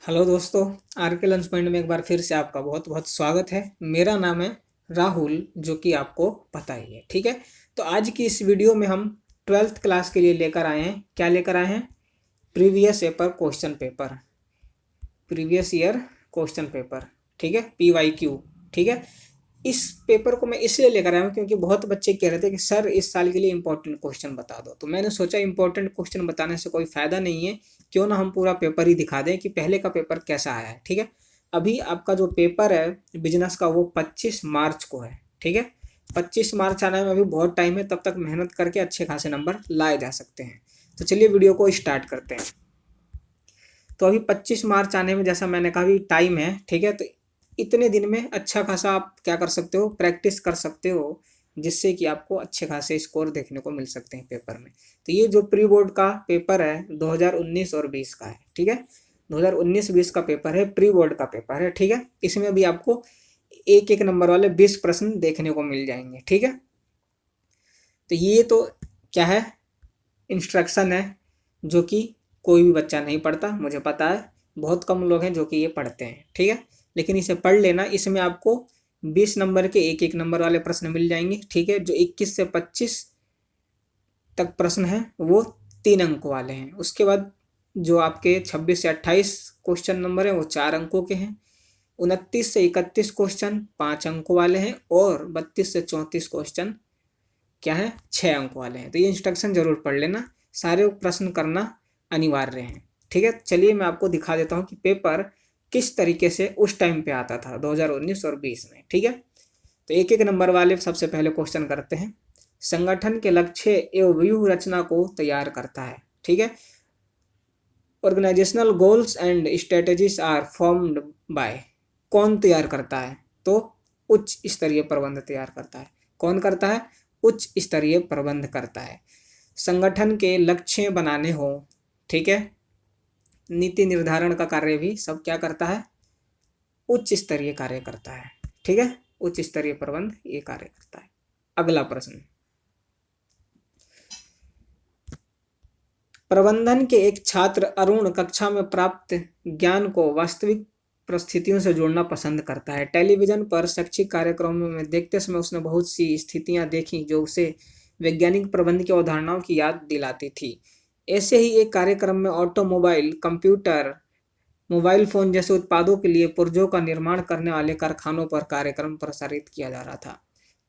Hello दोस्तों, are के lunch point में एक बार फिर से आपका बहुत बहुत स्वागत है। मेरा नाम है राहुल, जो कि आपको पता ही है। ठीक है, तो आज की इस वीडियो में हम 12th क्लास के लिए लेकर आए हैं। क्या लेकर आए हैं? Previous paper question paper, previous year question paper. ठीक है, PYQ। ठीक है, इस पेपर को मैं इसलिए लेकर आया हूँ क्योंकि बहुत बच्चे कह रहे थे कि सर इस साल के लिए इंपॉर्टेंट क्वेश्चन बता दो। तो मैंने सोचा इंपॉर्टेंट क्वेश्चन बताने से कोई फायदा नहीं है, क्यों ना हम पूरा पेपर ही दिखा दें कि पहले का पेपर कैसा आया है। ठीक है, अभी आपका जो पेपर है बिजनेस का वो 25 मार्च को है। ठीक है, 25 मार्च आने में अभी बहुत टाइम है, तब तक मेहनत करके अच्छे खासे नंबर लाए जा सकते हैं। तो चलिए वीडियो को स्टार्ट करते हैं। तो अभी 25 मार्च आने में, जैसा मैंने कहा, अभी टाइम है। ठीक है, तो इतने दिन में अच्छा खासा आप क्या कर सकते हो, प्रैक्टिस कर सकते हो, जिससे कि आपको अच्छे खासे स्कोर देखने को मिल सकते हैं पेपर में। तो ये जो प्री बोर्ड का पेपर है 2019 और 20 का है। ठीक है, 2019-20 का पेपर है, प्री बोर्ड का पेपर है। ठीक है, इसमें अभी आपको एक एक नंबर वाले 20 प्रश्न देखने को मिल जाएंगे। ठीक है, तो ये तो क्या है, इंस्ट्रक्शन है, जो कि कोई भी बच्चा नहीं पढ़ता, मुझे पता है। बहुत कम लोग हैं जो कि ये पढ़ते हैं। ठीक है, लेकिन इसे पढ़ लेना। इसमें आपको 20 नंबर के एक एक नंबर वाले प्रश्न मिल जाएंगे। ठीक है, जो 21 से 25 तक प्रश्न हैं वो 3 अंक वाले हैं। उसके बाद जो आपके 26 से 28 क्वेश्चन नंबर हैं वो 4 अंकों के हैं। 29 से 31 क्वेश्चन 5 अंकों वाले हैं, और 32 से 34 क्वेश्चन क्या है, 6 अंक वाले हैं। तो ये इंस्ट्रक्शन जरूर पढ़ लेना, सारे प्रश्न करना अनिवार्य है। ठीक है, चलिए मैं आपको दिखा देता हूँ कि पेपर किस तरीके से उस टाइम पे आता था 2019 और 20 में। ठीक है, तो एक एक नंबर वाले सबसे पहले क्वेश्चन करते हैं। संगठन के लक्ष्य एवं व्यूह रचना को तैयार करता है। ठीक है, organisational goals and strategies are formed by, कौन तैयार करता है? तो उच्च स्तरीय प्रबंध तैयार करता है। कौन करता है? उच्च स्तरीय प्रबंध करता है। संगठन के लक्ष्य बनाने हो, ठीक है, नीति निर्धारण का कार्य भी सब क्या करता है? उच्च स्तरीय कार्य करता है। ठीक है, उच्च स्तरीय प्रबंध ये कार्य करता है। अगला प्रश्न, प्रबंधन के एक छात्र अरुण कक्षा में प्राप्त ज्ञान को वास्तविक परिस्थितियों से जोड़ना पसंद करता है। टेलीविजन पर शैक्षिक कार्यक्रमों में देखते समय उसने बहुत सी स्थितियां देखी जो उसे वैज्ञानिक प्रबंध की अवधारणाओं की याद दिलाती थी। ऐसे ही एक कार्यक्रम में ऑटोमोबाइल, कंप्यूटर, मोबाइल फोन जैसे उत्पादों के लिए पुर्जों का निर्माण करने वाले कारखानों पर कार्यक्रम प्रसारित किया जा रहा था।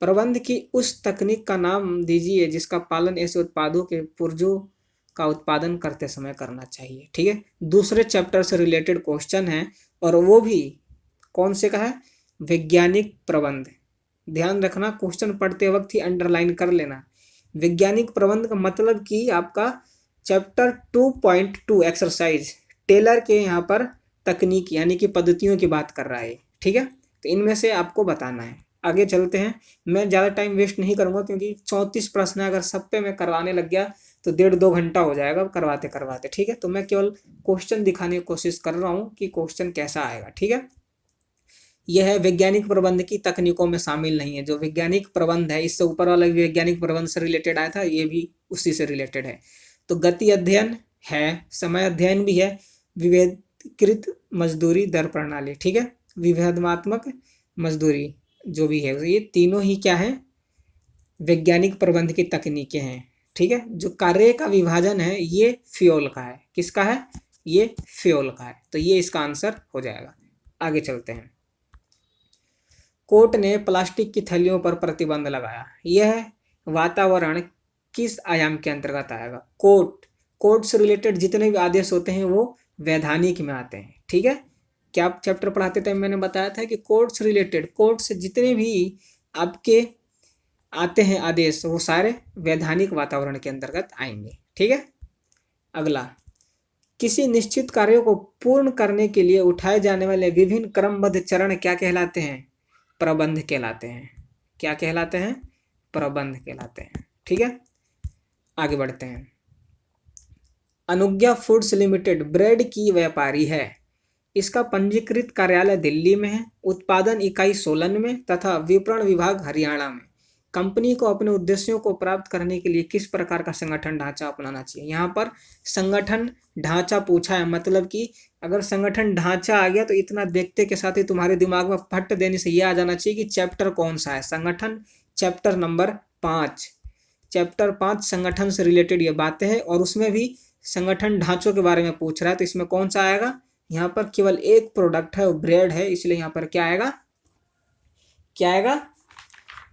प्रबंध की उस तकनीक का नाम दीजिए जिसका पालन ऐसे उत्पादों के पुर्जों का उत्पादन करते समय करना चाहिए। ठीक है, दूसरे चैप्टर से रिलेटेड क्वेश्चन है, और वो भी कौन से का है? वैज्ञानिक प्रबंध। ध्यान रखना, क्वेश्चन पढ़ते वक्त ही अंडरलाइन कर लेना। वैज्ञानिक प्रबंध का मतलब कि आपका चैप्टर 2.2 एक्सरसाइज टेलर के यहाँ पर तकनीक यानी कि पद्धतियों की बात कर रहा है। ठीक है, तो इनमें से आपको बताना है। आगे चलते हैं, मैं ज़्यादा टाइम वेस्ट नहीं करूंगा क्योंकि 34 प्रश्न है, अगर सब पे मैं करवाने लग गया तो 1.5-2 घंटा हो जाएगा करवाते करवाते। ठीक है, तो मैं केवल क्वेश्चन दिखाने की कोशिश कर रहा हूँ कि क्वेश्चन कैसा आएगा। ठीक है, यह है वैज्ञानिक प्रबंध की तकनीकों में शामिल नहीं है। जो वैज्ञानिक प्रबंध है, इससे ऊपर वाला भी वैज्ञानिक प्रबंध से रिलेटेड आया था, ये भी उसी से रिलेटेड है। तो गति अध्ययन है, समय अध्ययन भी है, विभेदकृत मजदूरी दर प्रणाली, ठीक है, विभेदमात्मक मजदूरी जो भी है, ये तीनों ही क्या है? वैज्ञानिक प्रबंध की तकनीकें हैं। ठीक है, जो कार्य का विभाजन है ये फ्यूल का है। किसका है? ये फ्यूल का है। तो ये इसका आंसर हो जाएगा। आगे चलते हैं। कोर्ट ने प्लास्टिक की थैलियों पर प्रतिबंध लगाया। यह वातावरण किस आयाम के अंतर्गत आएगा? कोर्ट से रिलेटेड जितने भी आदेश होते हैं वो वैधानिक में आते हैं। ठीक है, क्या आप चैप्टर पढ़ाते टाइम मैंने बताया था कि कोर्ट से रिलेटेड, कोर्ट से जितने भी आपके आते हैं आदेश वो सारे वैधानिक वातावरण के अंतर्गत आएंगे। ठीक है, अगला, किसी निश्चित कार्यों को पूर्ण करने के लिए उठाए जाने वाले विभिन्न क्रमबद्ध चरण क्या कहलाते हैं? प्रबंध कहलाते हैं। क्या कहलाते हैं? प्रबंध कहलाते हैं। ठीक है, आगे बढ़ते हैं। अनुज्ञा फूड्स लिमिटेड ब्रेड की व्यापारी है। इसका पंजीकृत कार्यालय दिल्ली में है, उत्पादन इकाई सोलन में तथा विपणन विभाग हरियाणा में। कंपनी को अपने उद्देश्यों को प्राप्त करने के लिए किस प्रकार का संगठन ढांचा अपनाना चाहिए। यहाँ पर संगठन ढांचा पूछा है, मतलब कि अगर संगठन ढांचा आ गया तो इतना देखते के साथ ही तुम्हारे दिमाग में फट देने से ये आ जाना चाहिए कि चैप्टर कौन सा है। संगठन चैप्टर नंबर 5, चैप्टर 5 संगठन से रिलेटेड ये बातें हैं और उसमें भी संगठन ढांचों के बारे में पूछ रहा है। तो इसमें कौन सा आएगा, यहाँ पर केवल एक प्रोडक्ट है वो ब्रेड है, इसलिए यहाँ पर क्या आएगा, क्या आएगा,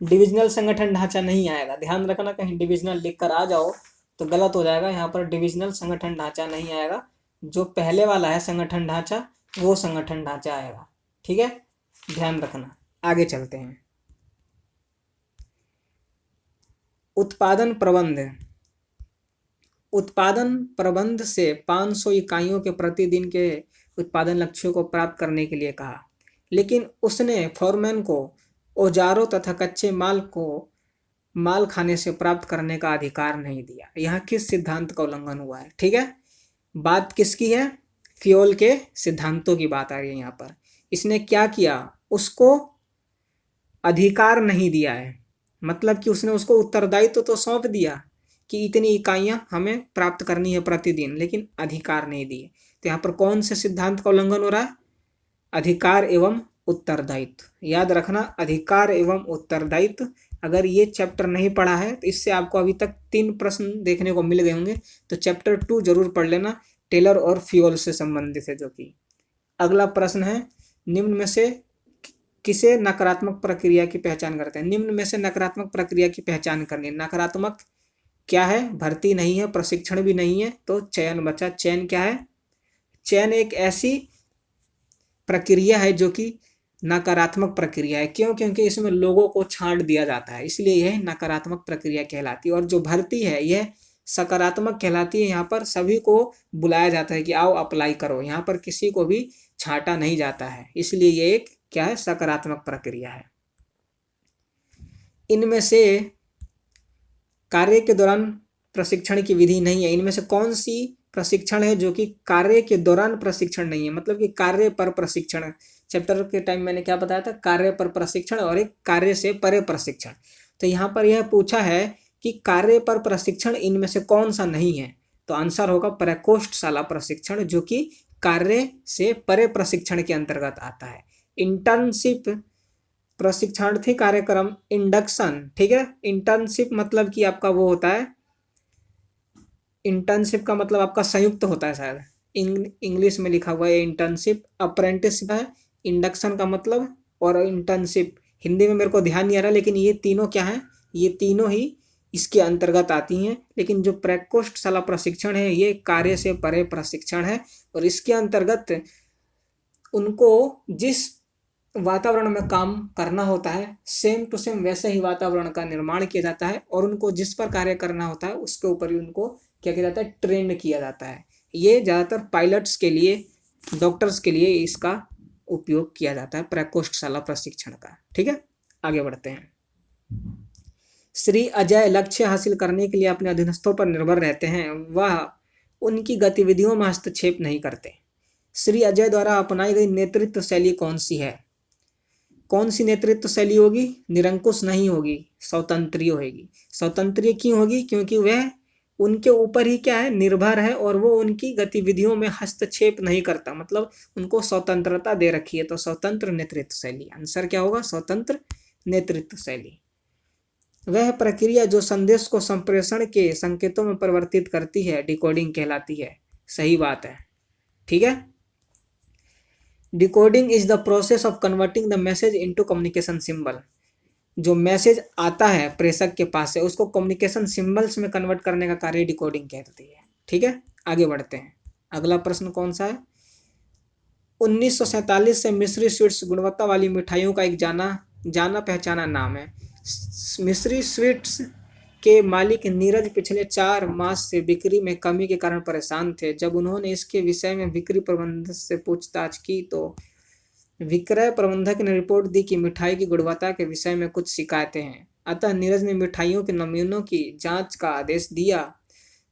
डिविजनल संगठन ढांचा नहीं आएगा। ध्यान रखना कहीं डिविजनल लिखकर आ जाओ तो गलत हो जाएगा। यहाँ पर डिविजनल संगठन ढांचा नहीं आएगा, जो पहले वाला है संगठन ढांचा वो संगठन ढांचा आएगा। ठीक है, ध्यान रखना। आगे चलते हैं। उत्पादन प्रबंध। उत्पादन प्रबंध से 500 इकाइयों के प्रतिदिन के उत्पादन लक्ष्यों को प्राप्त करने के लिए कहा, लेकिन उसने फॉरमैन को औजारों तथा कच्चे माल को माल खाने से प्राप्त करने का अधिकार नहीं दिया। यहाँ किस सिद्धांत का उल्लंघन हुआ है। ठीक है, बात किसकी है, फ्योल के सिद्धांतों की बात आ रही है यहाँ पर। इसने क्या किया, उसको अधिकार नहीं दिया है, मतलब कि उसने उसको उत्तरदायित्व तो सौंप दिया कि इतनी इकाइयां हमें प्राप्त करनी है प्रतिदिन, लेकिन अधिकार नहीं दिए। तो यहाँ पर कौन से सिद्धांत का उल्लंघन हो रहा है, अधिकार एवं उत्तरदायित्व। याद रखना, अधिकार एवं उत्तरदायित्व। अगर ये चैप्टर नहीं पढ़ा है तो इससे आपको अभी तक 3 प्रश्न देखने को मिल गए होंगे, तो चैप्टर 2 जरूर पढ़ लेना, टेलर और फ्यूल से संबंधित है। जो कि अगला प्रश्न है, निम्न में से किसे नकारात्मक प्रक्रिया की पहचान करते हैं। निम्न में से नकारात्मक प्रक्रिया की पहचान करनी। नकारात्मक क्या है, भर्ती नहीं है, प्रशिक्षण भी नहीं है, तो चयन बचा। चयन क्या है, चयन एक ऐसी प्रक्रिया है जो कि नकारात्मक प्रक्रिया है। क्यों, क्योंकि इसमें लोगों को छांट दिया जाता है, इसलिए यह नकारात्मक प्रक्रिया कहलाती है। और जो भर्ती है यह सकारात्मक कहलाती है। यहाँ पर सभी को बुलाया जाता है कि आओ अप्लाई करो, यहाँ पर किसी को भी छांटा नहीं जाता है, इसलिए ये एक क्या है, सकारात्मक प्रक्रिया है। इनमें से कार्य के दौरान प्रशिक्षण की विधि नहीं है। इनमें से कौन सी प्रशिक्षण है जो कि कार्य के दौरान प्रशिक्षण नहीं है, मतलब कि कार्य पर प्रशिक्षण। चैप्टर के टाइम मैंने क्या बताया था, कार्य पर प्रशिक्षण और एक कार्य से परे प्रशिक्षण। तो यहाँ पर यह पूछा है कि कार्य पर प्रशिक्षण इनमें से कौन सा नहीं है, तो आंसर होगा प्रकोष्ठशाला प्रशिक्षण, जो कि कार्य से परे प्रशिक्षण के अंतर्गत आता है। इंटर्नशिप प्रशिक्षणार्थी कार्यक्रम, इंडक्शन। ठीक है, इंटर्नशिप मतलब कि आपका वो होता है, इंटर्नशिप का मतलब आपका संयुक्त होता है, शायद इंग्लिश में लिखा हुआ है इंटर्नशिप। अप्रेंटिसशिप है, इंडक्शन का मतलब, और इंटर्नशिप हिंदी में मेरे को ध्यान नहीं आ रहा, लेकिन ये तीनों क्या है, ये तीनों ही इसके अंतर्गत आती हैं। लेकिन जो प्रकोष्ठशाला प्रशिक्षण है ये कार्य से परे प्रशिक्षण है, और इसके अंतर्गत उनको जिस वातावरण में काम करना होता है सेम टू सेम वैसे ही वातावरण का निर्माण किया जाता है, और उनको जिस पर कार्य करना होता है उसके ऊपर ही उनको क्या किया जाता है, ट्रेंड किया जाता है। ये ज़्यादातर पायलट्स के लिए, डॉक्टर्स के लिए इसका उपयोग किया जाता है, प्रकोष्ठशाला प्रशिक्षण का। ठीक है, आगे बढ़ते हैं। श्री अजय लक्ष्य हासिल करने के लिए अपने अधीनस्थों पर निर्भर रहते हैं, वह उनकी गतिविधियों में हस्तक्षेप नहीं करते। श्री अजय द्वारा अपनाई गई नेतृत्व शैली कौन सी है। कौन सी नेतृत्व शैली होगी, निरंकुश नहीं होगी, स्वतंत्रीय होगी। स्वतंत्रीय क्यों होगी, क्योंकि वह उनके ऊपर ही क्या है, निर्भर है, और वो उनकी गतिविधियों में हस्तक्षेप नहीं करता, मतलब उनको स्वतंत्रता दे रखी है। तो स्वतंत्र नेतृत्व शैली, आंसर क्या होगा, स्वतंत्र नेतृत्व शैली। वह प्रक्रिया जो संदेश को संप्रेषण के संकेतों में परिवर्तित करती है डिकोडिंग कहलाती है। सही बात है। ठीक है, decoding is the process of converting the message into communication symbol. जो मैसेज आता है प्रेषक के पास से उसको कम्युनिकेशन सिंबल्स में कन्वर्ट करने का कार्य डिकोडिंग कहती है। ठीक है, आगे बढ़ते हैं। अगला प्रश्न कौन सा है, 1947 से मिश्री स्वीट्स गुणवत्ता वाली मिठाइयों का एक जाना पहचाना नाम है। मिश्री स्वीट्स के मालिक नीरज पिछले 4 मास से बिक्री में कमी के कारण परेशान थे। जब उन्होंने इसके विषय में बिक्री प्रबंधक से पूछताछ की तो विक्रय प्रबंधक ने रिपोर्ट दी कि मिठाई की गुणवत्ता के विषय में कुछ शिकायतें हैं। अतः नीरज ने मिठाइयों के नमूनों की जांच का आदेश दिया।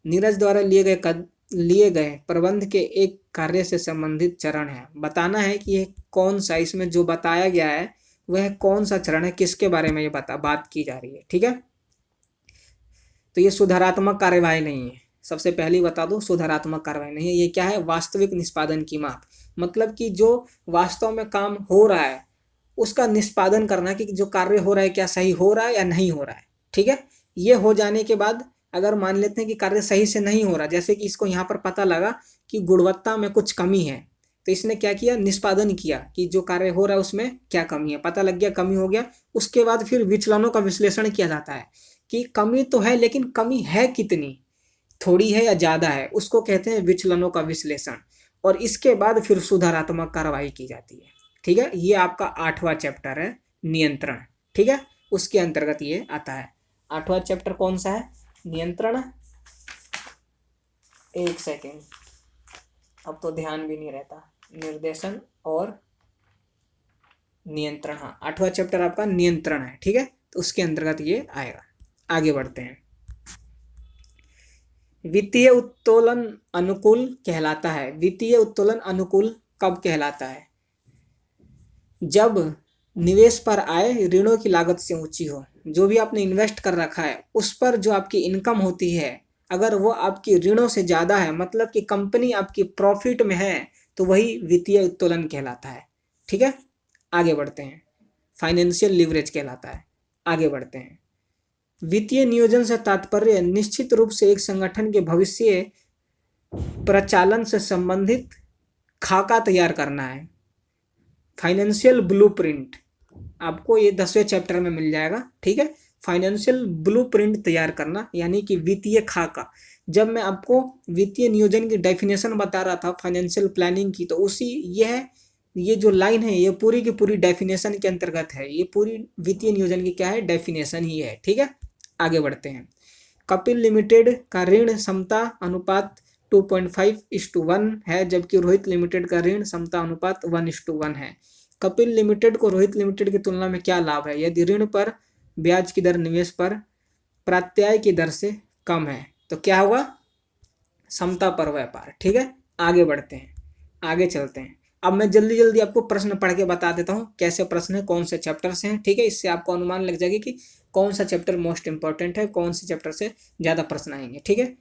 नीरज द्वारा लिए गए प्रबंध के एक कार्य से संबंधित चरण है, बताना है कि यह कौन सा, इसमें जो बताया गया है वह कौन सा चरण है, किसके बारे में ये बात की जा रही है। ठीक है, तो ये सुधारात्मक कार्यवाही नहीं है, सबसे पहली बता दो, सुधारात्मक कार्यवाही नहीं है। ये क्या है, वास्तविक निष्पादन की माप, मतलब कि जो वास्तव में काम हो रहा है उसका निष्पादन करना, कि जो कार्य हो रहा है क्या सही हो रहा है या नहीं हो रहा है। ठीक है, ये हो जाने के बाद अगर मान लेते हैं कि कार्य सही से नहीं हो रहा, जैसे कि इसको यहाँ पर पता लगा कि गुणवत्ता में कुछ कमी है, तो इसने क्या किया, निष्पादन किया कि जो कार्य हो रहा है उसमें क्या कमी है, पता लग गया कमी हो गया। उसके बाद फिर विचलनों का विश्लेषण किया जाता है कि कमी तो है लेकिन कमी है कितनी, थोड़ी है या ज्यादा है, उसको कहते हैं विचलनों का विश्लेषण। और इसके बाद फिर सुधारात्मक कार्रवाई की जाती है। ठीक है, ये आपका 8वां चैप्टर है, नियंत्रण। ठीक है, उसके अंतर्गत ये आता है। 8वां चैप्टर कौन सा है, नियंत्रण। एक सेकेंड, अब तो ध्यान भी नहीं रहता, निर्देशन और नियंत्रण। हाँ, 8वां चैप्टर आपका नियंत्रण है। ठीक है, तो उसके अंतर्गत ये आएगा। आगे बढ़ते हैं। वित्तीय उत्तोलन अनुकूल कहलाता है। वित्तीय उत्तोलन अनुकूल कब कहलाता है, जब निवेश पर आय ऋणों की लागत से ऊंची हो। जो भी आपने इन्वेस्ट कर रखा है उस पर जो आपकी इनकम होती है, अगर वो आपकी ऋणों से ज्यादा है, मतलब कि कंपनी आपकी प्रॉफिट में है, तो वही वित्तीय उत्तोलन कहलाता है। ठीक है, आगे बढ़ते हैं। फाइनेंशियल लीवरेज कहलाता है। आगे बढ़ते हैं। वित्तीय नियोजन से तात्पर्य निश्चित रूप से एक संगठन के भविष्य प्रचालन से संबंधित खाका तैयार करना है। फाइनेंशियल ब्लूप्रिंट आपको ये 10वें चैप्टर में मिल जाएगा। ठीक है, फाइनेंशियल ब्लूप्रिंट तैयार करना यानी कि वित्तीय खाका। जब मैं आपको वित्तीय नियोजन की डेफिनेशन बता रहा था फाइनेंशियल प्लानिंग की, तो उसी ये जो लाइन है ये पूरी की पूरी डेफिनेशन के अंतर्गत है। ये पूरी वित्तीय नियोजन की क्या है, डेफिनेशन ही है। ठीक है, आगे बढ़ते हैं। कपिल लिमिटेड का ऋण क्षमता अनुपात 2.5:1 है, जबकि रोहित लिमिटेड का ऋण क्षमता अनुपात 1:1 है। कपिल लिमिटेड को रोहित लिमिटेड की तुलना में क्या लाभ है, यदि ऋण पर ब्याज की दर निवेश पर प्रत्याय की दर से कम है तो क्या होगा, समता पर व्यापार। ठीक है, आगे बढ़ते हैं, आगे चलते हैं। अब मैं जल्दी जल्दी आपको प्रश्न पढ़ के बता देता हूँ कैसे प्रश्न है, कौन से चैप्टर से हैं। ठीक है, इससे आपको अनुमान लग जाएगी कि कौन सा चैप्टर मोस्ट इंपॉर्टेंट है, कौन से चैप्टर से ज्यादा प्रश्न आएंगे। ठीक है,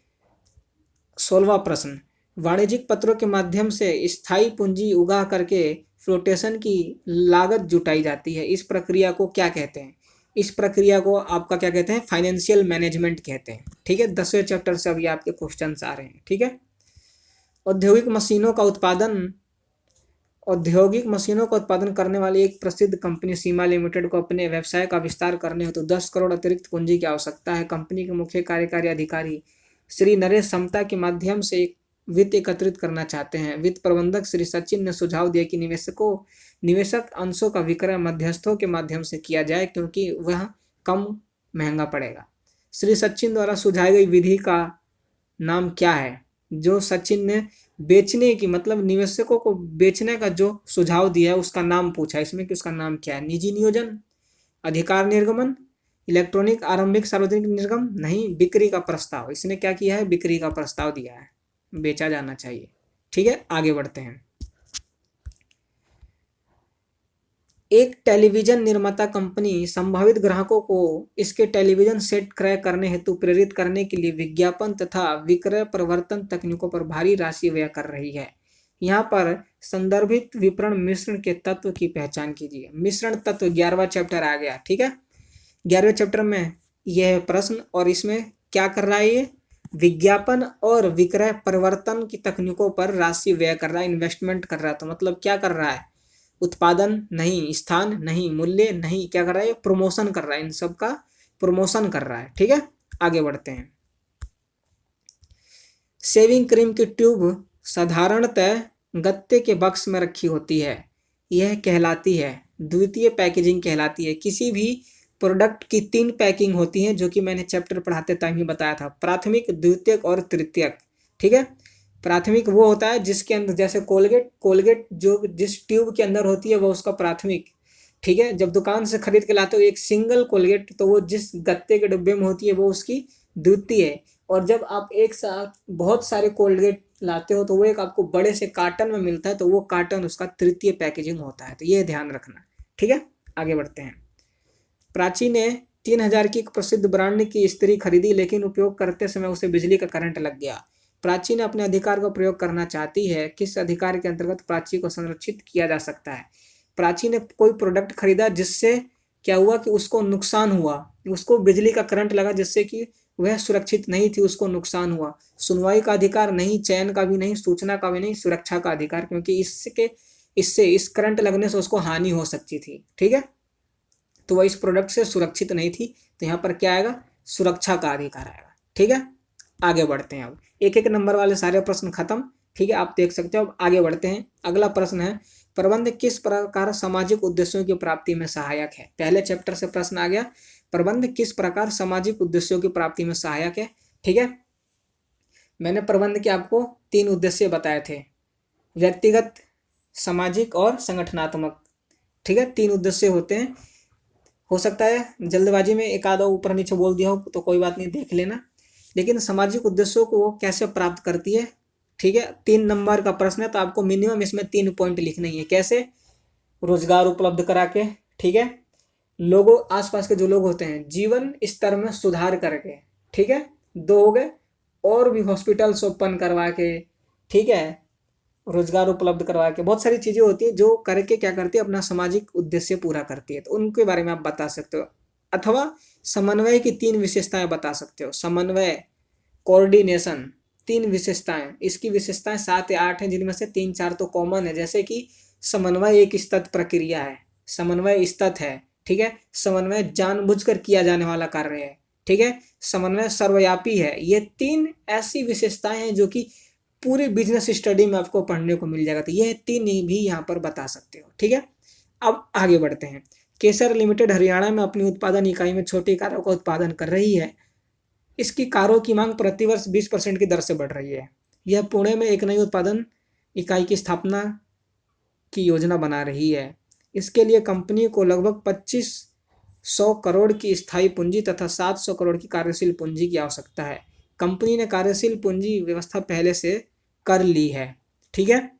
16वां प्रश्न, वाणिज्यिक पत्रों के माध्यम से स्थायी पूंजी उगा करके फ्लोटेशन की लागत जुटाई जाती है, इस प्रक्रिया को क्या कहते हैं। इस प्रक्रिया को आपका क्या कहते हैं, फाइनेंशियल मैनेजमेंट कहते हैं। ठीक है, 10वें चैप्टर से अभी आपके क्वेश्चन आ रहे हैं। ठीक है, औद्योगिक मशीनों का उत्पादन करने वाली एक प्रसिद्ध कंपनी सीमा लिमिटेड को अपने व्यवसाय का विस्तार करने हेतु 10 करोड़ अतिरिक्त पूंजी की आवश्यकता है। कंपनी के मुख्य कार्यकारी अधिकारी श्री नरेश समता के माध्यम से एक वित्त एकत्रित करना चाहते हैं। वित्त प्रबंधक श्री सचिन ने सुझाव दिया कि निवेशक अंशों का विक्रय मध्यस्थों के माध्यम से किया जाए क्योंकि वह कम महंगा पड़ेगा। श्री सचिन द्वारा सुझाई गई विधि का नाम क्या है। जो सचिन ने बेचने की, मतलब निवेशकों को बेचने का जो सुझाव दिया है उसका नाम पूछा, इसमें कि उसका नाम क्या है। निजी नियोजन, अधिकार निर्गमन, इलेक्ट्रॉनिक आरंभिक सार्वजनिक निर्गम, नहीं, बिक्री का प्रस्ताव। इसने क्या किया है, बिक्री का प्रस्ताव दिया है, बेचा जाना चाहिए। ठीक है, आगे बढ़ते हैं। एक टेलीविजन निर्माता कंपनी संभावित ग्राहकों को इसके टेलीविजन सेट क्रय करने हेतु प्रेरित करने के लिए विज्ञापन तथा विक्रय प्रवर्तन तकनीकों पर भारी राशि व्यय कर रही है। यहाँ पर संदर्भित विपणन मिश्रण के तत्व की पहचान कीजिए। मिश्रण तत्व 11वां चैप्टर आ गया। ठीक है, 11वें चैप्टर में यह प्रश्न, और इसमें क्या कर रहा है, ये विज्ञापन और विक्रय परिवर्तन की तकनीकों पर राशि व्यय कर रहा है, इन्वेस्टमेंट कर रहा है। तो मतलब क्या कर रहा है, उत्पादन नहीं, स्थान नहीं, मूल्य नहीं, क्या कर रहा है, प्रमोशन कर रहा है, इन सब का प्रमोशन कर रहा है। ठीक है, आगे बढ़ते हैं। शेविंग क्रीम की ट्यूब साधारणतः गत्ते के बक्स में रखी होती है, यह कहलाती है द्वितीय पैकेजिंग कहलाती है। किसी भी प्रोडक्ट की 3 पैकिंग होती हैं, जो कि मैंने चैप्टर पढ़ाते टाइम ही बताया था, प्राथमिक, द्वितीयक और तृतीयक। ठीक है, प्राथमिक वो होता है जिसके अंदर, जैसे कोलगेट जो जिस ट्यूब के अंदर होती है वो उसका प्राथमिक। ठीक है, जब दुकान से खरीद के लाते हो एक सिंगल कोलगेट, तो वो जिस गत्ते के डिब्बे में होती है वो उसकी द्वितीय है। और जब आप एक साथ बहुत सारे कोलगेट लाते हो तो वो एक आपको बड़े से कार्टन में मिलता है, तो वो कार्टन उसका तृतीय पैकेजिंग होता है। तो ये ध्यान रखना। ठीक है, आगे बढ़ते हैं। प्राची ने 3000 की एक प्रसिद्ध ब्रांड की इस्त्री खरीदी, लेकिन उपयोग करते समय उसे बिजली का करंट लग गया। प्राची ने अपने अधिकार का प्रयोग करना चाहती है। किस अधिकार के अंतर्गत प्राची को संरक्षित किया जा सकता है? प्राची ने कोई प्रोडक्ट खरीदा जिससे क्या हुआ कि उसको नुकसान हुआ, उसको बिजली का करंट लगा जिससे कि वह सुरक्षित नहीं थी, उसको नुकसान हुआ। सुनवाई का अधिकार नहीं, चयन का भी नहीं, सूचना का भी नहीं, सुरक्षा का अधिकार, क्योंकि इससे इस करंट लगने से उसको हानि हो सकती थी। ठीक है, तो वह इस प्रोडक्ट से सुरक्षित नहीं थी, तो यहाँ पर क्या आएगा? सुरक्षा का अधिकार आएगा। ठीक है, आगे बढ़ते हैं। अब एक एक नंबर वाले सारे प्रश्न खत्म। ठीक है, आप देख सकते हो। अब आगे बढ़ते हैं। अगला प्रश्न है, प्रबंध किस प्रकार सामाजिक उद्देश्यों की प्राप्ति में सहायक है? पहले चैप्टर से प्रश्न आ गया, प्रबंध किस प्रकार सामाजिक उद्देश्यों की प्राप्ति में सहायक है। ठीक है, मैंने प्रबंध के आपको 3 उद्देश्य बताए थे, व्यक्तिगत, सामाजिक और संगठनात्मक। ठीक है, 3 उद्देश्य होते हैं। हो सकता है जल्दबाजी में एक आधा ऊपर नीचे बोल दिया हो तो कोई बात नहीं, देख लेना। लेकिन सामाजिक उद्देश्यों को वो कैसे प्राप्त करती है? ठीक है, 3 नंबर का प्रश्न है तो आपको मिनिमम इसमें 3 पॉइंट लिखने ही है। कैसे? रोजगार उपलब्ध करा के, ठीक है, लोगों आसपास के जो लोग होते हैं जीवन स्तर में सुधार करके, ठीक है, 2 हो गए, और भी हॉस्पिटल्स ओपन करवा के, ठीक है, रोजगार उपलब्ध करवा के, बहुत सारी चीजें होती है जो करके क्या करती है, अपना सामाजिक उद्देश्य पूरा करती है। तो उनके बारे में आप बता सकते हो। अथवा समन्वय की 3 विशेषताएं बता सकते हो। समन्वय, कोऑर्डिनेशन, 3 विशेषताएं। इसकी विशेषताएं 7 या 8 हैं, जिनमें से 3-4 तो कॉमन है। जैसे कि समन्वय एक सतत प्रक्रिया है, समन्वय सतत है। ठीक है, समन्वय जानबूझकर किया जाने वाला कार्य है। ठीक है, समन्वय सर्वव्यापी है। ये 3 ऐसी विशेषताएं हैं जो कि पूरी बिजनेस स्टडी में आपको पढ़ने को मिल जाएगा। तो यह 3 भी यहाँ पर बता सकते हो। ठीक है, अब आगे बढ़ते हैं। केसर लिमिटेड हरियाणा में अपनी उत्पादन इकाई में छोटी कारों का उत्पादन कर रही है। इसकी कारों की मांग प्रतिवर्ष 20% की दर से बढ़ रही है। यह पुणे में एक नई उत्पादन इकाई की स्थापना की योजना बना रही है। इसके लिए कंपनी को लगभग 2500 करोड़ की स्थायी पूंजी तथा 700 करोड़ की कार्यशील पूंजी की आवश्यकता है। कंपनी ने कार्यशील पूंजी व्यवस्था पहले से कर ली है। ठीक है,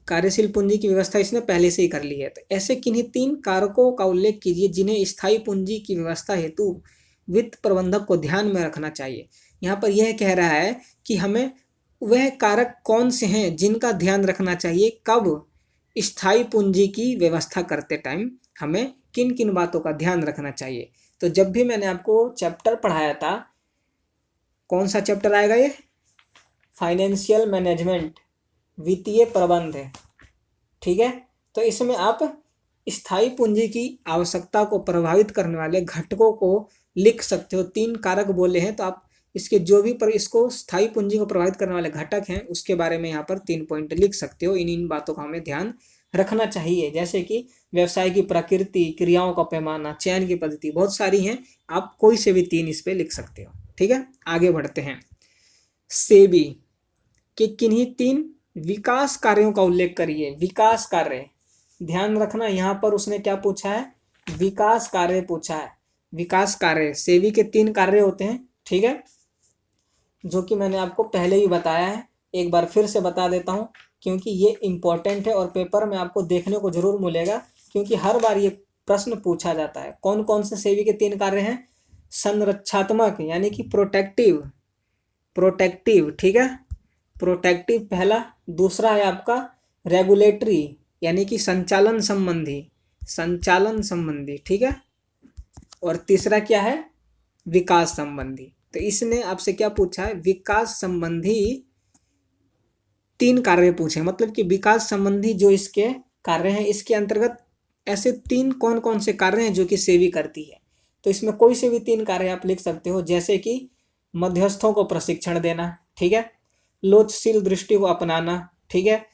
कार्यशील पूंजी की व्यवस्था इसने पहले से ही कर ली है। तो ऐसे किन्हीं 3 कारकों का उल्लेख कीजिए जिन्हें स्थायी पूंजी की व्यवस्था हेतु वित्त प्रबंधक को ध्यान में रखना चाहिए। यहाँ पर यह कह रहा है कि हमें वह कारक कौन से हैं जिनका ध्यान रखना चाहिए, कब स्थायी पूंजी की व्यवस्था करते टाइम हमें किन किन बातों का ध्यान रखना चाहिए। तो जब भी मैंने आपको चैप्टर पढ़ाया था, कौन सा चैप्टर आएगा ये? फाइनेंशियल मैनेजमेंट, वित्तीय प्रबंध है। ठीक है, तो इसमें आप स्थायी पूंजी की आवश्यकता को प्रभावित करने वाले घटकों को लिख सकते हो। 3 कारक बोले हैं, तो आप इसके जो भी पर इसको स्थायी पूंजी को प्रभावित करने वाले घटक हैं उसके बारे में यहाँ पर 3 पॉइंट लिख सकते हो। इन बातों का हमें ध्यान रखना चाहिए, जैसे कि व्यवसाय की प्रकृति, क्रियाओं का पैमाना, चयन की पद्धति, बहुत सारी हैं। आप कोई से भी 3 इस पे लिख सकते हो। ठीक है, आगे बढ़ते हैं। सेबी के किन्हीं 3 विकास कार्यों का उल्लेख करिए। विकास कार्य, ध्यान रखना, यहाँ पर उसने क्या पूछा है? विकास कार्य पूछा है। विकास कार्य, सेबी के 3 कार्य होते हैं। ठीक है, जो कि मैंने आपको पहले ही बताया है, एक बार फिर से बता देता हूँ क्योंकि ये इंपॉर्टेंट है और पेपर में आपको देखने को जरूर मिलेगा, क्योंकि हर बार ये प्रश्न पूछा जाता है। कौन कौन से सेबी के 3 कार्य हैं? संरक्षात्मक यानी कि प्रोटेक्टिव, ठीक है, प्रोटेक्टिव पहला। दूसरा है आपका रेगुलेटरी यानी कि संचालन संबंधी, ठीक है, और तीसरा क्या है? विकास संबंधी। तो इसने आपसे क्या पूछा है? विकास संबंधी 3 कार्य पूछे, मतलब कि विकास संबंधी जो इसके कार्य हैं, इसके अंतर्गत ऐसे 3 कौन कौन से कार्य हैं जो कि सेबी करती है। तो इसमें कोई से भी 3 कार्य आप लिख सकते हो, जैसे कि मध्यस्थों को प्रशिक्षण देना, ठीक है, लोचशील दृष्टि को अपनाना, ठीक है,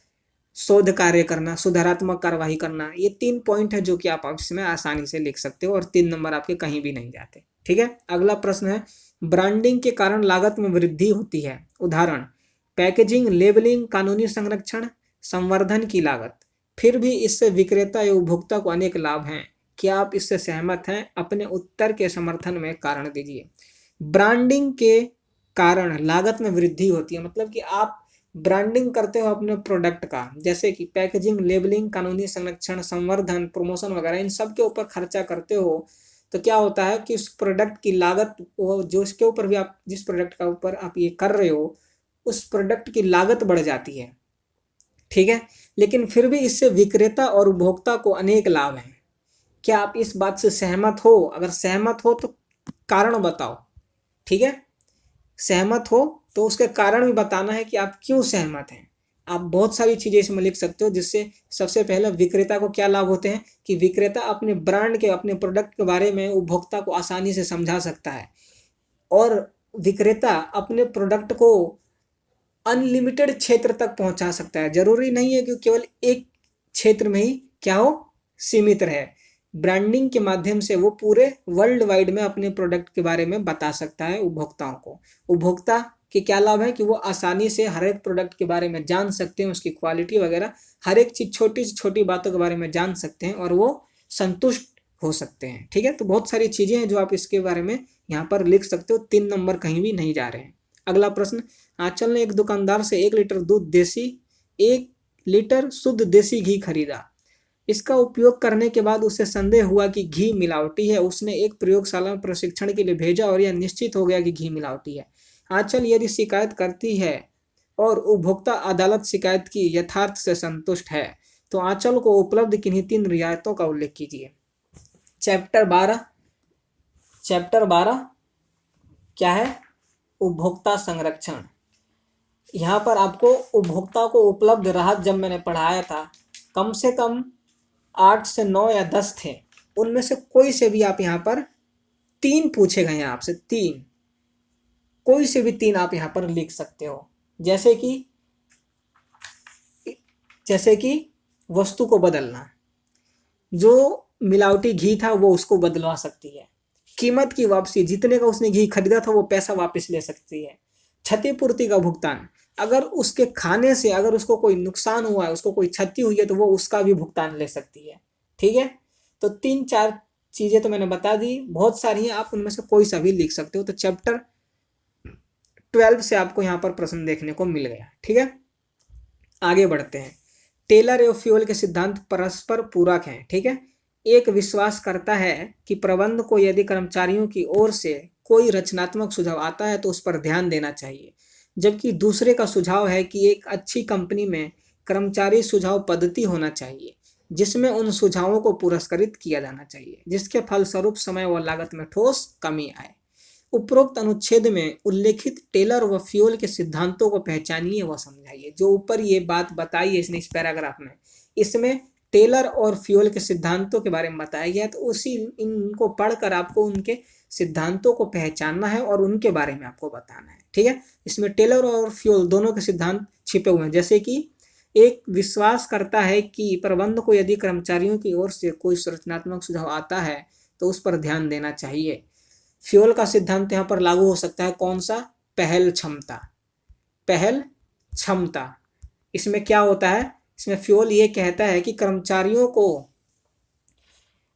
शोध कार्य करना, सुधारात्मक कार्यवाही करना। ये 3 पॉइंट है जो कि आप इसमें आसानी से लिख सकते हो और 3 नंबर आपके कहीं भी नहीं जाते। ठीक है, अगला प्रश्न है, ब्रांडिंग के कारण लागत में वृद्धि होती है। उदाहरण, पैकेजिंग, लेबलिंग, कानूनी संरक्षण, संवर्धन की लागत। फिर भी इससे विक्रेता या उपभोक्ता को अनेक लाभ हैं। क्या आप इससे सहमत हैं? अपने उत्तर के समर्थन में कारण दीजिए। ब्रांडिंग के कारण लागत में वृद्धि होती है, मतलब कि आप ब्रांडिंग करते हो अपने प्रोडक्ट का, जैसे कि पैकेजिंग, लेबलिंग, कानूनी संरक्षण, संवर्धन, प्रमोशन वगैरह, इन सब के ऊपर खर्चा करते हो, तो क्या होता है कि उस प्रोडक्ट की लागत, वो जो इसके ऊपर भी आप, जिस प्रोडक्ट का ऊपर आप ये कर रहे हो, उस प्रोडक्ट की लागत बढ़ जाती है। ठीक है, लेकिन फिर भी इससे विक्रेता और उपभोक्ता को अनेक लाभ हैं। क्या आप इस बात से सहमत हो? अगर सहमत हो तो कारण बताओ। ठीक है, सहमत हो तो उसके कारण भी बताना है कि आप क्यों सहमत हैं। आप बहुत सारी चीजें इसमें लिख सकते हो, जिससे सबसे पहले विक्रेता को क्या लाभ होते हैं कि विक्रेता अपने ब्रांड के, अपने प्रोडक्ट के बारे में उपभोक्ता को आसानी से समझा सकता है, और विक्रेता अपने प्रोडक्ट को अनलिमिटेड क्षेत्र तक पहुंचा सकता है। जरूरी नहीं है कि केवल एक क्षेत्र में ही क्या हो, सीमित रहे। ब्रांडिंग के माध्यम से वो पूरे वर्ल्ड वाइड में अपने प्रोडक्ट के बारे में बता सकता है उपभोक्ताओं को। उपभोक्ता के क्या लाभ है कि वो आसानी से हर एक प्रोडक्ट के बारे में जान सकते हैं, उसकी क्वालिटी वगैरह हर एक चीज, छोटी से छोटी बातों के बारे में जान सकते हैं, और वो संतुष्ट हो सकते हैं। ठीक है, तो बहुत सारी चीजें हैं जो आप इसके बारे में यहाँ पर लिख सकते हो। 3 नंबर कहीं भी नहीं जा रहे हैं। अगला प्रश्न, आंचल ने एक दुकानदार से 1 लीटर शुद्ध देसी घी खरीदा। इसका उपयोग करने के बाद उसे संदेह हुआ कि घी मिलावटी है। उसने एक प्रयोगशाला में प्रशिक्षण के लिए भेजा और यह निश्चित हो गया कि घी मिलावटी है। आंचल यदि शिकायत करती है और उपभोक्ता अदालत शिकायत की यथार्थ से संतुष्ट है, तो आंचल को उपलब्ध किन्हीं 3 रियायतों का उल्लेख कीजिए। चैप्टर 12 क्या है? उपभोक्ता संरक्षण। यहाँ पर आपको उपभोक्ता को उपलब्ध राहत, जब मैंने पढ़ाया था, कम से कम 8 से 9 या 10 थे। उनमें से कोई से भी आप यहाँ पर 3 पूछे गए हैं आपसे, 3, कोई से भी 3 आप यहाँ पर लिख सकते हो। जैसे कि वस्तु को बदलना, जो मिलावटी घी था वो उसको बदलवा सकती है। कीमत की वापसी, जितने का उसने घी खरीदा था वो पैसा वापस ले सकती है। क्षतिपूर्ति का भुगतान, अगर उसके खाने से अगर उसको कोई नुकसान हुआ है, उसको कोई क्षति हुई है, तो वो उसका भी भुगतान ले सकती है। ठीक है, तो 3-4 चीजें तो मैंने बता दी, बहुत सारी हैं, आप उनमें से कोई सा भी लिख सकते हो। तो चैप्टर 12 से आपको यहाँ पर प्रश्न देखने को मिल गया। ठीक है, आगे बढ़ते हैं। टेलर एवं फ्यूल के सिद्धांत परस्पर पूरक हैं। ठीक है, एक विश्वास करता है कि प्रबंध को यदि कर्मचारियों की ओर से कोई रचनात्मक सुझाव आता है तो उस पर ध्यान देना चाहिए, जबकि दूसरे का सुझाव है कि एक अच्छी कंपनी में कर्मचारी सुझाव पद्धति होना चाहिए, जिसमें उन सुझावों को पुरस्कृत किया जाना चाहिए, जिसके फलस्वरूप समय व लागत में ठोस कमी आए। उपरोक्त अनुच्छेद में उल्लेखित टेलर व फ्यूल के सिद्धांतों को पहचानिए व समझाइए। जो ऊपर ये बात बताई है इसने इस पैराग्राफ में, इसमें टेलर और फ्यूल के सिद्धांतों के बारे में बताया गया, तो उसी इनको पढ़कर आपको उनके सिद्धांतों को पहचानना है और उनके बारे में आपको बताना है। ठीक है, इसमें टेलर और फ्यूल दोनों के सिद्धांत छिपे हुए हैं। जैसे कि एक विश्वास करता है कि प्रबंध को यदि कर्मचारियों की ओर से कोई रचनात्मक सुझाव आता है तो उस पर ध्यान देना चाहिए। फ्यूल का सिद्धांत यहाँ पर लागू हो सकता है, कौन सा? पहल क्षमता। पहल क्षमता, इसमें क्या होता है? इसमें फ्यूल ये कहता है कि कर्मचारियों को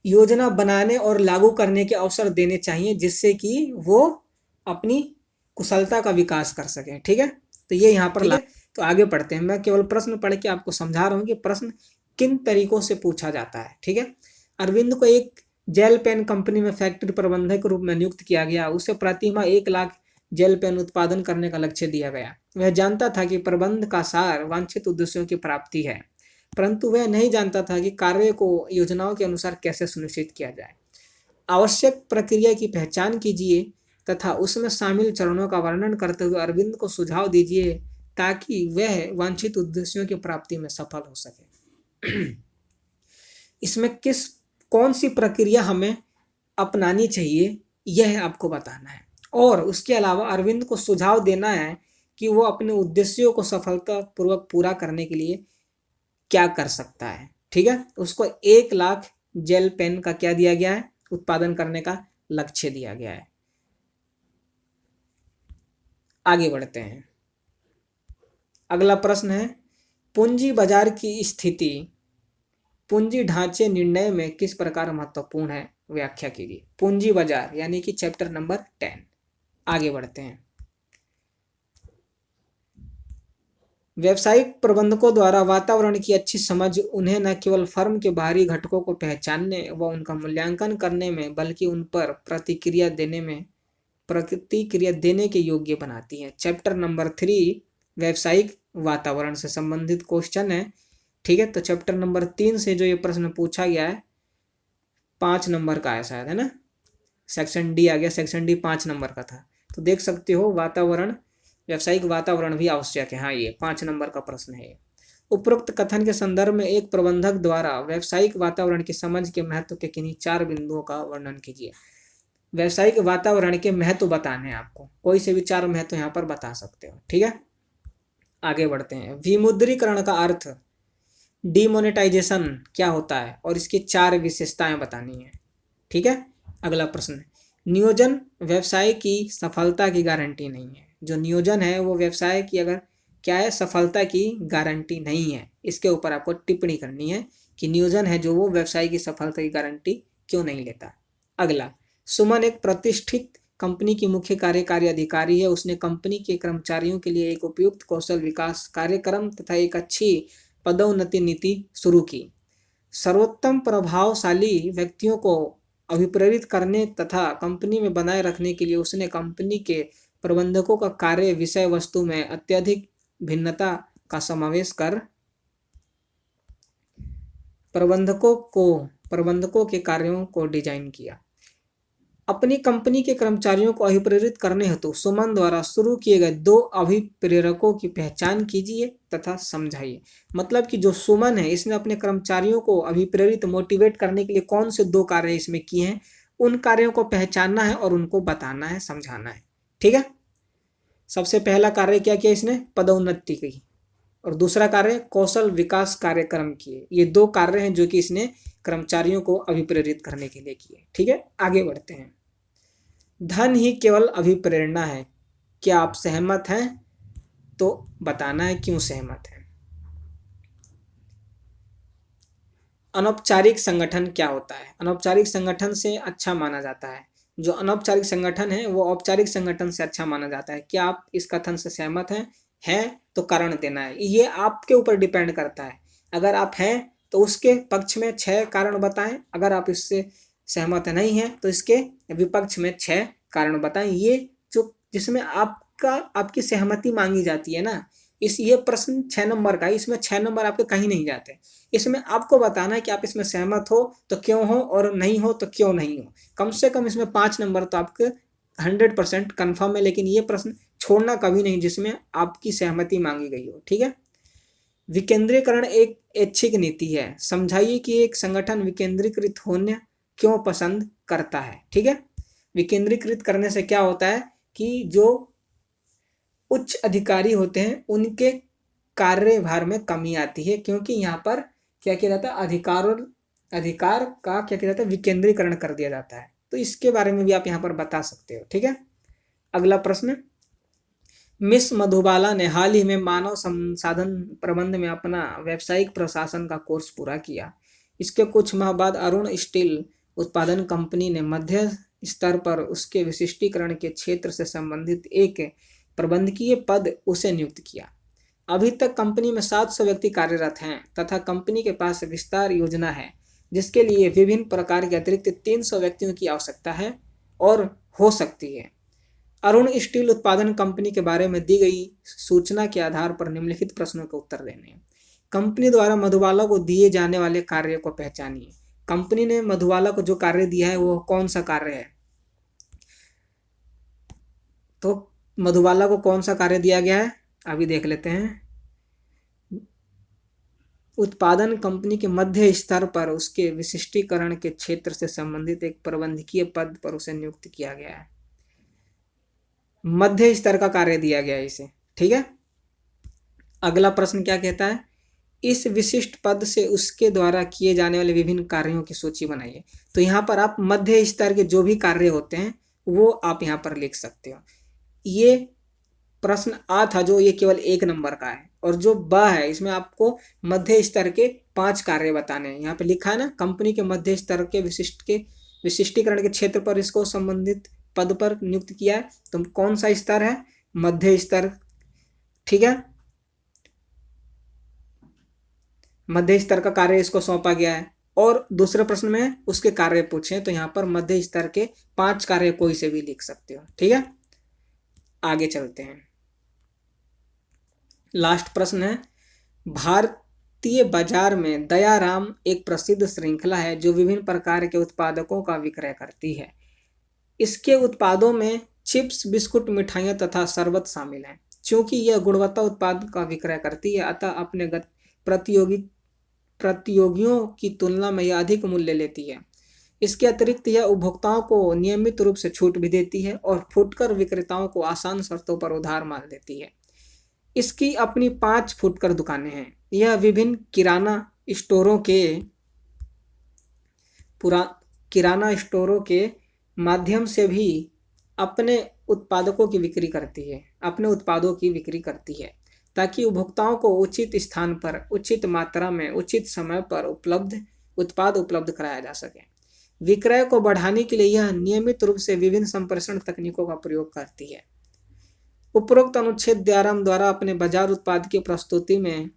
योजना बनाने और लागू करने के अवसर देने चाहिए, जिससे कि वो अपनी कुशलता का विकास कर सके। ठीक है, तो ये यहाँ पर तो आगे पढ़ते हैं। मैं केवल प्रश्न पढ़ के आपको समझा रहा हूँ कि प्रश्न किन तरीकों से पूछा जाता है। ठीक है, अरविंद को एक जेल पेन कंपनी में फैक्ट्री प्रबंधक के रूप में नियुक्त किया गया। उसे प्रति माह 1 लाख जेल पेन उत्पादन करने का लक्ष्य दिया गया। वह जानता था कि प्रबंध का सार वांछित उद्देश्यों की प्राप्ति है, परंतु वह नहीं जानता था कि कार्य को योजनाओं के अनुसार कैसे सुनिश्चित किया जाए। आवश्यक प्रक्रिया की पहचान कीजिए तथा उसमें शामिल चरणों का वर्णन करते हुए अरविंद को सुझाव दीजिए ताकि वह वांछित उद्देश्यों की प्राप्ति में सफल हो सके। इसमें कौन सी प्रक्रिया हमें अपनानी चाहिए, यह आपको बताना है, और उसके अलावा अरविंद को सुझाव देना है कि वो अपने उद्देश्यों को सफलतापूर्वक पूरा करने के लिए क्या कर सकता है। ठीक है, उसको 1 लाख जेल पेन का क्या दिया गया है? उत्पादन करने का लक्ष्य दिया गया है। आगे बढ़ते हैं। अगला प्रश्न है, पूंजी बाजार की स्थिति पूंजी ढांचे निर्णय में किस प्रकार महत्वपूर्ण है, व्याख्या कीजिए। पूंजी बाजार यानी कि चैप्टर नंबर 10। आगे बढ़ते हैं। व्यावसायिक प्रबंधकों द्वारा वातावरण की अच्छी समझ उन्हें न केवल फर्म के बाहरी घटकों को पहचानने व उनका मूल्यांकन करने में बल्कि उन पर प्रतिक्रिया देने के योग्य बनाती है। चैप्टर नंबर 3 व्यावसायिक वातावरण से संबंधित क्वेश्चन है। ठीक है, तो चैप्टर नंबर 3 से जो ये प्रश्न पूछा गया है 5 नंबर का है शायद, है ना। सेक्शन डी आ गया, सेक्शन डी 5 नंबर का था। तो देख सकते हो वातावरण, व्यावसायिक वातावरण भी आवश्यक है। हाँ, ये 5 नंबर का प्रश्न है। उपरोक्त कथन के संदर्भ में एक प्रबंधक द्वारा व्यावसायिक वातावरण की समझ के महत्व के किन्हीं 4 बिंदुओं का वर्णन कीजिए। व्यावसायिक वातावरण के महत्व बताने हैं आपको, कोई से भी 4 महत्व यहाँ पर बता सकते हो। ठीक है, आगे बढ़ते हैं। विमुद्रीकरण का अर्थ, डिमोनेटाइजेशन क्या होता है और इसकी 4 विशेषताएं बतानी है। ठीक है, अगला प्रश्न, नियोजन व्यवसाय की सफलता की गारंटी नहीं है। जो नियोजन है वो व्यवसाय की अगर क्या है, सफलता की गारंटी नहीं है। इसके ऊपर आपको टिप्पणी करनी है कि नियोजन है जो वो व्यवसाय की सफलता की गारंटी क्यों नहीं लेता। अगला, सुमन एक प्रतिष्ठित कंपनी की मुख्य कार्यकारी अधिकारी है। उसने कंपनी के कर्मचारियों के लिए एक उपयुक्त कौशल विकास कार्यक्रम तथा एक अच्छी पदोन्नति नीति शुरू की। सर्वोत्तम प्रभावशाली व्यक्तियों को अभिप्रेरित करने तथा कंपनी में बनाए रखने के लिए उसने कंपनी के प्रबंधकों का कार्य विषय वस्तु में अत्यधिक भिन्नता का समावेश कर प्रबंधकों के कार्यों को डिजाइन किया। अपनी कंपनी के कर्मचारियों को अभिप्रेरित करने हेतु सुमन द्वारा शुरू किए गए 2 अभिप्रेरकों की पहचान कीजिए तथा समझाइए। मतलब कि जो सुमन है इसने अपने कर्मचारियों को अभिप्रेरित मोटिवेट करने के लिए कौन से 2 कार्य इसमें किए हैं, उन कार्यों को पहचानना है और उनको बताना है, समझाना है। ठीक है, सबसे पहला कार्य क्या किया इसने, पदोन्नति की, और दूसरा कार्य कौशल विकास कार्यक्रम किए। ये 2 कार्य हैं जो कि इसने कर्मचारियों को अभिप्रेरित करने के लिए किए। ठीक है, आगे बढ़ते हैं। धन ही केवल अभिप्रेरणा है, क्या आप सहमत हैं? तो बताना है क्यों सहमत हैं। अनौपचारिक संगठन क्या होता है? अनौपचारिक संगठन से अच्छा माना जाता है। जो अनौपचारिक संगठन है वो औपचारिक संगठन से अच्छा माना जाता है। क्या आप इस कथन से सहमत हैं? हैं तो कारण देना है। ये आपके ऊपर डिपेंड करता है। अगर आप हैं तो उसके पक्ष में 6 कारण बताएं, अगर आप इससे सहमत नहीं हैं तो इसके विपक्ष में 6 कारण बताएं। ये जो जिसमें आपकी सहमति मांगी जाती है ना, ये प्रश्न 6 नंबर का है, इसमें 6 नंबर आपके कहीं नहीं जाते। इसमें आपको बताना है कि आप इसमें सहमत हो तो क्यों हो और नहीं हो तो क्यों नहीं हो। कम से कम इसमें 5 नंबर तो आपके 100% कन्फर्म है, लेकिन ये प्रश्न छोड़ना कभी नहीं जिसमें आपकी सहमति मांगी गई हो। ठीक है, विकेंद्रीकरण एक ऐच्छिक नीति है। समझाइए कि एक संगठन विकेंद्रीकृत होने क्यों पसंद करता है। ठीक है, विकेंद्रीकृत करने से क्या होता है कि जो उच्च अधिकारी होते हैं उनके कार्यभार में कमी आती है, क्योंकि यहाँ पर क्या किया जाता है, अधिकार का क्या किया जाता है, विकेंद्रीकरण कर दिया जाता है। तो इसके बारे में भी आप यहाँ पर बता सकते हो। ठीक है, अगला प्रश्न, मिस मधुबाला ने हाल ही में मानव संसाधन प्रबंध में अपना व्यावसायिक प्रशासन का कोर्स पूरा किया। इसके कुछ माह बाद अरुण स्टील उत्पादन कंपनी ने मध्य स्तर पर उसके विशिष्टीकरण के क्षेत्र से संबंधित एक प्रबंधकीय पद उसे नियुक्त किया। अभी तक कंपनी में 700 व्यक्ति कार्यरत हैं तथा कंपनी के पास विस्तार योजना है जिसके लिए विभिन्न प्रकार के अतिरिक्त 300 व्यक्तियों की आवश्यकता है और हो सकती है। अरुण स्टील उत्पादन कंपनी के बारे में दी गई सूचना के आधार पर निम्नलिखित प्रश्नों के उत्तर देने हैं। कंपनी द्वारा मधुबाला को दिए जाने वाले कार्य को पहचानिए। कंपनी ने मधुबाला को जो कार्य दिया है वो कौन सा कार्य है? तो मधुबाला को कौन सा कार्य दिया गया है अभी देख लेते हैं। उत्पादन कंपनी के मध्य स्तर पर उसके विशिष्टीकरण के क्षेत्र से संबंधित एक प्रबंधकीय पद पर उसे नियुक्त किया गया है। मध्य स्तर का कार्य दिया गया है इसे। ठीक है, अगला प्रश्न क्या कहता है, इस विशिष्ट पद से उसके द्वारा किए जाने वाले विभिन्न कार्यों की सूची बनाइए। तो यहाँ पर आप मध्य स्तर के जो भी कार्य होते हैं वो आप यहाँ पर लिख सकते हो। ये प्रश्न आ था जो ये केवल 1 नंबर का है, और जो ब है इसमें आपको मध्य स्तर के 5 कार्य बताने हैं। यहाँ पे लिखा है ना, कंपनी के मध्य स्तर के विशिष्टीकरण के क्षेत्र पर इसको संबंधित पद पर नियुक्त किया है। तो कौन सा स्तर है? मध्य स्तर। ठीक है, मध्य स्तर का कार्य इसको सौंपा गया है, और दूसरे प्रश्न में उसके कार्य पूछे, तो यहाँ पर मध्य स्तर के 5 कार्य कोई से भी लिख सकते हो। ठीक है, आगे चलते हैं। लास्ट प्रश्न है, भारतीय बाजार में दयाराम एक प्रसिद्ध श्रृंखला है जो विभिन्न प्रकार के उत्पादकों का विक्रय करती है। इसके उत्पादों में चिप्स, बिस्कुट, मिठाइयाँ तथा शरबत शामिल हैं। चूंकि यह गुणवत्ता उत्पाद का विक्रय करती है, अतः अपने प्रतियोगियों की तुलना में यह अधिक मूल्य लेती है। इसके अतिरिक्त यह उपभोक्ताओं को नियमित रूप से छूट भी देती है और फुटकर विक्रेताओं को आसान शर्तों पर उधार माल देती है। इसकी अपनी 5 फुटकर दुकानें हैं। यह विभिन्न किराना स्टोरों के माध्यम से भी अपने उत्पादों की बिक्री करती है ताकि उपभोक्ताओं को उचित स्थान पर, उचित मात्रा में, उचित समय पर उत्पाद उपलब्ध कराया जा सके। विक्रय को बढ़ाने के लिए यह नियमित रूप से विभिन्न संप्रेषण तकनीकों का प्रयोग करती है। उपरोक्त अनुच्छेद दयाराम द्वारा अपने बाजार उत्पाद की प्रस्तुति में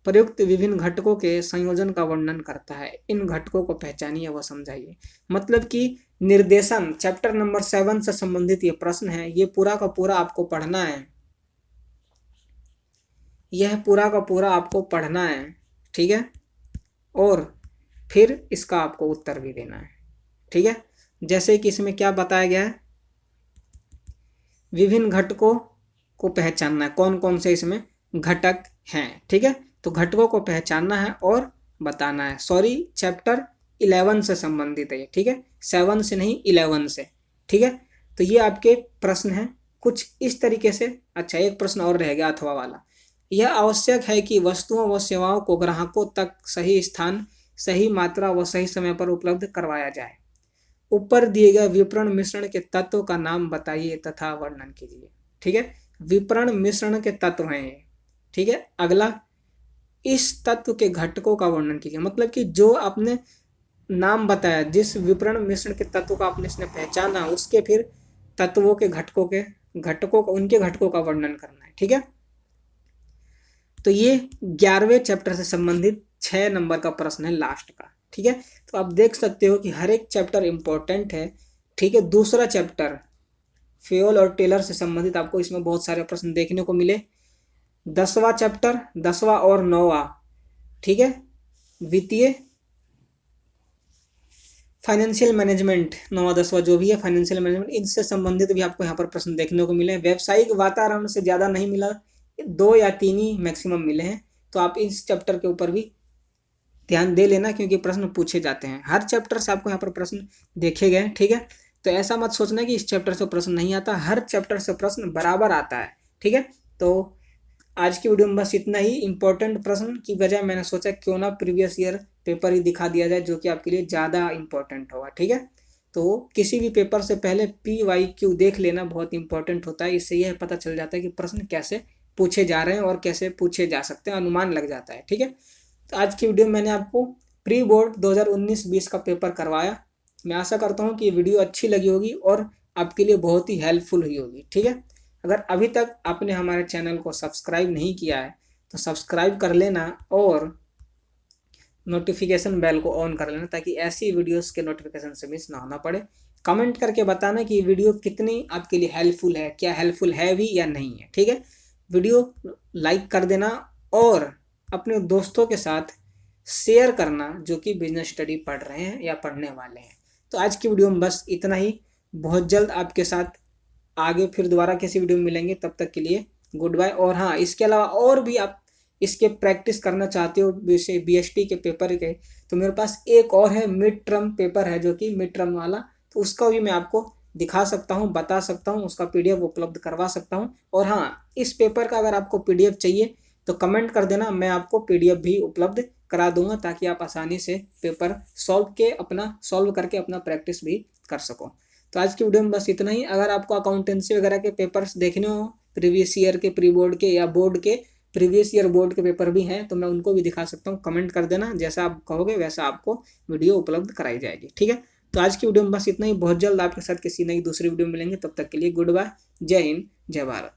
प्रयुक्त विभिन्न घटकों के संयोजन का वर्णन करता है। इन घटकों को पहचानिए व समझाइए। मतलब कि निर्देशन चैप्टर नंबर 7 से संबंधित ये प्रश्न है, ये पूरा का पूरा आपको पढ़ना है। यह पूरा का पूरा आपको पढ़ना है, ठीक है, और फिर इसका आपको उत्तर भी देना है। ठीक है, जैसे कि इसमें क्या बताया गया है, विभिन्न घटकों को पहचानना है, कौन कौन से इसमें घटक हैं। ठीक है, तो घटकों को पहचानना है और बताना है। सॉरी, चैप्टर 11 से संबंधित है। ठीक है, 7 से नहीं, 11 से। ठीक है, तो ये आपके प्रश्न हैं कुछ इस तरीके से। अच्छा, एक प्रश्न और रह गया अथवा वाला। यह आवश्यक है कि वस्तुओं व सेवाओं को ग्राहकों तक सही स्थान, सही मात्रा व सही समय पर उपलब्ध करवाया जाए। ऊपर दिए गए विपणन मिश्रण के तत्व का नाम बताइए तथा वर्णन कीजिए। ठीक है, विपणन मिश्रण के तत्व हैं ये। ठीक है, अगला, इस तत्व के घटकों का वर्णन कीजिए। मतलब कि जो आपने नाम बताया, जिस विपणन मिश्रण के तत्व का आपने इसने पहचाना, उसके फिर तत्वों के उनके घटकों का वर्णन करना है। ठीक है, तो ये 11वें चैप्टर से संबंधित 6 नंबर का प्रश्न है, लास्ट का। ठीक है, तो आप देख सकते हो कि हर एक चैप्टर इंपॉर्टेंट है। ठीक है, दूसरा चैप्टर फ्यूल और टेलर से संबंधित आपको इसमें बहुत सारे प्रश्न देखने को मिले। 10वां चैप्टर, 10वां और 9वां, ठीक है, वित्तीय फाइनेंशियल मैनेजमेंट, 9वां 10वां जो भी है फाइनेंशियल मैनेजमेंट, इनसे संबंधित भी आपको यहाँ पर प्रश्न देखने को मिले। व्यावसायिक वातावरण से ज़्यादा नहीं मिला, 2 या 3 ही मैक्सिमम मिले हैं। तो आप इस चैप्टर के ऊपर भी ध्यान दे लेना, क्योंकि प्रश्न पूछे जाते हैं। हर चैप्टर से आपको यहाँ पर प्रश्न देखे गए। ठीक है, तो ऐसा मत सोचना कि इस चैप्टर से प्रश्न नहीं आता, हर चैप्टर से प्रश्न बराबर आता है। ठीक है, तो आज की वीडियो में बस इतना ही। इंपॉर्टेंट प्रश्न की बजाय मैंने सोचा क्यों ना प्रीवियस ईयर पेपर ही दिखा दिया जाए, जो कि आपके लिए ज़्यादा इंपॉर्टेंट होगा। ठीक है, तो किसी भी पेपर से पहले PYQ देख लेना बहुत इंपॉर्टेंट होता है। इससे यह पता चल जाता है कि प्रश्न कैसे पूछे जा रहे हैं और कैसे पूछे जा सकते हैं, अनुमान लग जाता है। ठीक है, तो आज की वीडियो में मैंने आपको प्री बोर्ड 2019-20 का पेपर करवाया। मैं आशा करता हूँ कि ये वीडियो अच्छी लगी होगी और आपके लिए बहुत ही हेल्पफुल हुई होगी। ठीक है, अगर अभी तक आपने हमारे चैनल को सब्सक्राइब नहीं किया है तो सब्सक्राइब कर लेना और नोटिफिकेशन बेल को ऑन कर लेना, ताकि ऐसी वीडियोस के नोटिफिकेशन से मिस ना होना पड़े। कमेंट करके बताना कि वीडियो कितनी आपके लिए हेल्पफुल है, क्या हेल्पफुल है भी या नहीं है। ठीक है, वीडियो लाइक कर देना और अपने दोस्तों के साथ शेयर करना जो कि बिजनेस स्टडी पढ़ रहे हैं या पढ़ने वाले हैं। तो आज की वीडियो में बस इतना ही। बहुत जल्द आपके साथ आगे फिर दोबारा किसी वीडियो में मिलेंगे, तब तक के लिए गुड बाय। और हाँ, इसके अलावा और भी आप इसके प्रैक्टिस करना चाहते हो BST के पेपर के, तो मेरे पास एक और है, मिड टर्म पेपर है, जो कि मिड टर्म वाला, तो उसका भी मैं आपको दिखा सकता हूँ, बता सकता हूँ, उसका PDF उपलब्ध करवा सकता हूँ। और हाँ, इस पेपर का अगर आपको PDF चाहिए तो कमेंट कर देना, मैं आपको PDF भी उपलब्ध करा दूंगा, ताकि आप आसानी से पेपर सॉल्व करके अपना प्रैक्टिस भी कर सको। तो आज की वीडियो में बस इतना ही। अगर आपको अकाउंटेंसी वगैरह के पेपर्स देखने हो, प्रीवियस ईयर के प्री बोर्ड के या बोर्ड के, प्रीवियस ईयर बोर्ड के पेपर भी हैं, तो मैं उनको भी दिखा सकता हूँ। कमेंट कर देना, जैसा आप कहोगे वैसा आपको वीडियो उपलब्ध कराई जाएगी। ठीक है, तो आज की वीडियो में बस इतना ही। बहुत जल्द आपके साथ किसी नई दूसरी वीडियो में मिलेंगे, तब तक के लिए गुड बाय, जय हिंद, जय भारत।